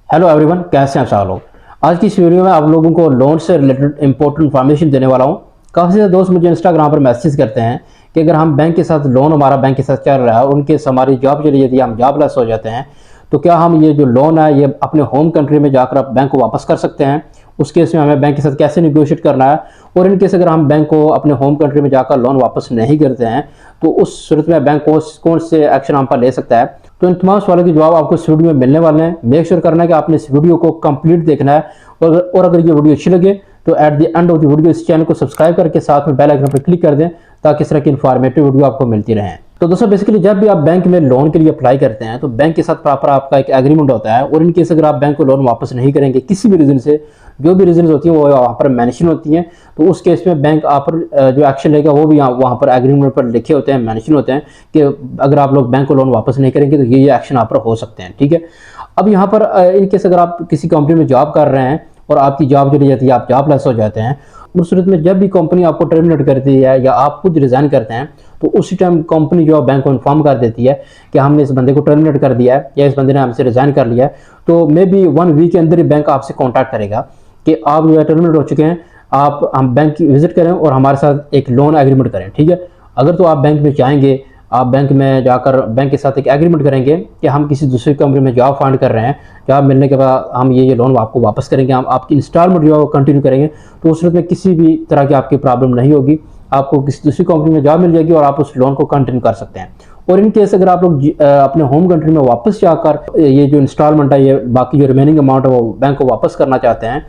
Hello everyone, कैसे हैं आप सब लोग। आज की इस वीडियो में आप लोगों को लोन से रिलेटेड इंपॉर्टेंट इन्फॉर्मेशन देने वाला हूं। काफ़ी सारे दोस्त मुझे इंस्टाग्राम पर मैसेज करते हैं कि अगर हम बैंक के साथ लोन हमारा बैंक के साथ चल रहा है और उनके हमारी जॉब चली जाती है, हम जॉबलेस हो जाते हैं, तो क्या हम ये जो लोन है ये अपने होम कंट्री में जाकर बैंक को वापस कर सकते हैं। उस केस में हमें बैंक के साथ कैसे निगोशिएट करना है, और इन केस अगर हम बैंक को अपने होम कंट्री में जाकर लोन वापस नहीं करते हैं तो उस सूरत में बैंक कौन से एक्शन हम पर ले सकता है। तो इन तमाम सवालों के जवाब आपको इस वीडियो में मिलने वाले हैं। मेक श्योर करना है कि आपने इस वीडियो को कंप्लीट देखना है, और अगर ये वीडियो अच्छी लगे तो at the end of the video इस चैनल को सब्सक्राइब करके साथ में बेल आइकन पर क्लिक कर दें ताकि इस तरह की इन्फॉर्मेटिव वीडियो आपको मिलती रहे। तो दोस्तों बेसिकली जब भी आप बैंक में लोन के लिए अप्लाई करते हैं तो बैंक के साथ प्रॉपर आपका एक एग्रीमेंट होता है, और इन केस अगर आप बैंक को लोन वापस नहीं करेंगे किसी भी रीजन से, जो भी रीजन होती है वो वहाँ पर मेंशन होती हैं, तो उस केस में बैंक आप पर जो एक्शन लेगा वो भी वहाँ पर एग्रीमेंट पर लिखे होते हैं, मेंशन होते हैं कि अगर आप लोग बैंक को लोन वापस नहीं करेंगे तो ये एक्शन आप पर हो सकते हैं। ठीक है, अब यहाँ पर इन केस अगर आप किसी कंपनी में जॉब कर रहे हैं और आपकी जॉब चली जाती है, आप जॉबलेस हो जाते हैं, उस सूरत में जब भी कंपनी आपको टर्मिनेट करती है या आप खुद रिजाइन करते हैं तो उसी टाइम कंपनी जो बैंक को इन्फॉर्म कर देती है कि हमने इस बंदे को टर्मिनेट कर दिया है या इस बंदे ने हमसे रिजाइन कर लिया है। तो मे बी 1 वीक के अंदर ही बैंक आपसे कॉन्टैक्ट करेगा कि आप जो है टर्मिनेट हो चुके हैं, आप हम बैंक की विजिट करें और हमारे साथ एक लोन एग्रीमेंट करें। ठीक है, अगर तो आप बैंक में जाएंगे, आप बैंक में जाकर बैंक के साथ एक एग्रीमेंट करेंगे कि हम किसी दूसरी कंपनी में जॉब फाइंड कर रहे हैं, जॉब मिलने के बाद हम ये लोन आपको वापस करेंगे, हम आपकी इंस्टॉलमेंट जो है वो कंटिन्यू करेंगे, तो उस सूरत में किसी भी तरह की आपकी प्रॉब्लम नहीं होगी, आपको किसी दूसरी कंपनी में जॉब मिल जाएगी और आप उस लोन को कंटिन्यू कर सकते हैं। और इन केस अगर आप लोग अपने होम कंट्री में वापस जाकर ये जो इंस्टॉलमेंट है, ये बाकी जो रिमेनिंग अमाउंट है वो बैंक को वापस करना चाहते हैं,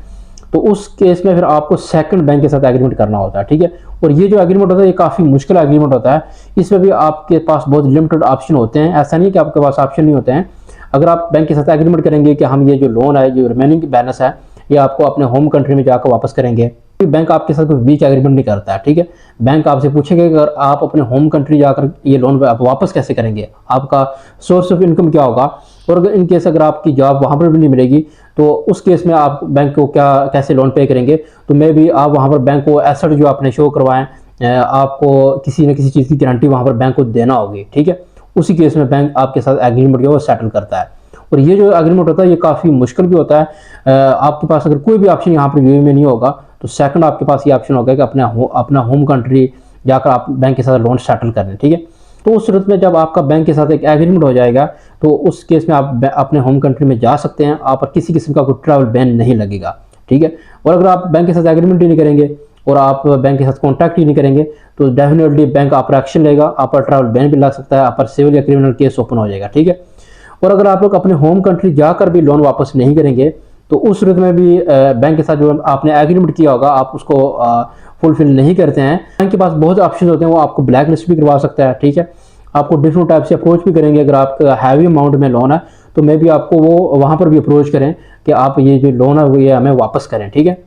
तो उस केस में फिर आपको सेकंड बैंक के साथ एग्रीमेंट करना होता है। ठीक है, और ये जो एग्रीमेंट होता है ये काफ़ी मुश्किल एग्रीमेंट होता है, इसमें भी आपके पास बहुत लिमिटेड ऑप्शन होते हैं, ऐसा नहीं कि आपके पास ऑप्शन नहीं होते हैं। अगर आप बैंक के साथ एग्रीमेंट करेंगे कि हम ये जो लोन है, जो रिमेनिंग बैलेंस है, ये आपको अपने होम कंट्री में जाकर वापस करेंगे, बैंक आपके साथ कोई बीच एग्रीमेंट नहीं करता है। ठीक है, बैंक आपसे पूछेगा कि अगर आप अपने होम कंट्री जाकर ये लोन आप वापस कैसे करेंगे, आपका सोर्स ऑफ इनकम क्या होगा, और अगर इन केस अगर आपकी जॉब वहाँ पर भी नहीं मिलेगी तो उस केस में आप बैंक को कैसे लोन पे करेंगे। तो मे भी आप वहाँ पर बैंक को एसेट जो आपने शो करवाएं, आपको किसी न किसी चीज़ की गारंटी वहाँ पर बैंक को देना होगी। ठीक है, उसी केस में बैंक आपके साथ एग्रीमेंट जो है वो सेटल करता है। और ये जो एग्रीमेंट होता है ये काफ़ी मुश्किल भी होता है। आपके पास अगर कोई भी ऑप्शन यहाँ पर व्यू में नहीं होगा तो सेकंड आपके पास ये ऑप्शन होगा कि अपना होम कंट्री जाकर आप बैंक के साथ लोन सेटल कर लें। ठीक है, तो उस सूरत में जब आपका बैंक के साथ एक एग्रीमेंट हो जाएगा तो उस केस में आप अपने होम कंट्री में जा सकते हैं, आप पर किसी किस्म का कोई ट्रैवल बैन नहीं लगेगा। ठीक है, और अगर आप बैंक के साथ एग्रीमेंट ही नहीं करेंगे और आप बैंक के साथ कॉन्टैक्ट ही नहीं करेंगे तो डेफिनेटली बैंक आप पर एक्शन लेगा, आप पर ट्रैवल बैन भी लग सकता है, आप पर सिविल या क्रिमिनल केस ओपन हो जाएगा। ठीक है, और अगर आप लोग अपने होम कंट्री जाकर भी लोन वापस नहीं करेंगे तो उस सूरत में भी बैंक के साथ जो आपने एग्रीमेंट किया होगा आप उसको फुलफिल नहीं करते हैं, बैंक के पास बहुत ऑप्शन होते हैं, वो आपको ब्लैक लिस्ट भी करवा सकता है। ठीक है, आपको डिफरेंट टाइप से अप्रोच भी करेंगे। अगर आपका हैवी अमाउंट में लोन है तो मे बी आपको वो वहाँ पर भी अप्रोच करें कि आप ये जो लोन है वो ये हमें वापस करें। ठीक है,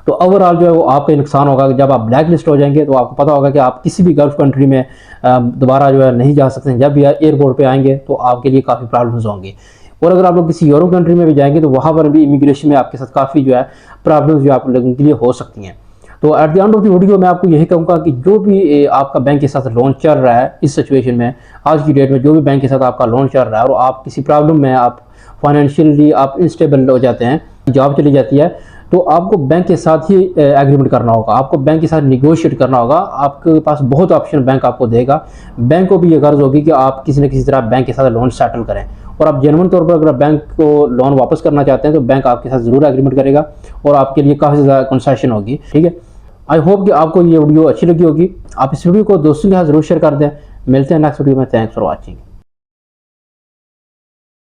तो ओवरऑल जो है वो आपका नुकसान होगा कि जब आप ब्लैक लिस्ट हो जाएंगे तो आपको पता होगा कि आप किसी भी गल्फ कंट्री में दोबारा जो है नहीं जा सकते। जब भी एयरपोर्ट पे आएंगे तो आपके लिए काफ़ी प्रॉब्लम्स होंगी, और अगर आप लोग किसी यूरोप कंट्री में भी जाएंगे तो वहाँ पर भी इमिग्रेशन में आपके साथ काफ़ी जो है प्रॉब्लम्स जो आप लोगों के लिए हो सकती हैं। तो at the end of the video मैं आपको यही कहूँगा कि जो भी आपका बैंक के साथ लोन चल रहा है इस सिचुएशन में, आज की डेट में जो भी बैंक के साथ आपका लोन चल रहा है और आप किसी प्रॉब्लम में, आप फाइनेंशियली आप इनस्टेबल हो जाते हैं, जॉब चली जाती है, तो आपको बैंक के साथ ही एग्रीमेंट करना होगा, आपको बैंक के साथ निगोशिएट करना होगा। आपके पास बहुत ऑप्शन बैंक आपको देगा, बैंक को भी ये गर्ज होगी कि आप किसी न किसी तरह बैंक के साथ लोन सेटल करें, और आप जेन्युइन तौर पर अगर बैंक को लोन वापस करना चाहते हैं तो बैंक आपके साथ ज़रूर एग्रीमेंट करेगा और आपके लिए काफ़ी ज़्यादा कंसेशन होगी। ठीक है, आई होप कि आपको ये वीडियो अच्छी लगी होगी। आप इस वीडियो को दोस्तों के साथ जरूर शेयर कर दें। मिलते हैं नेक्स्ट वीडियो में। Thanks for watching.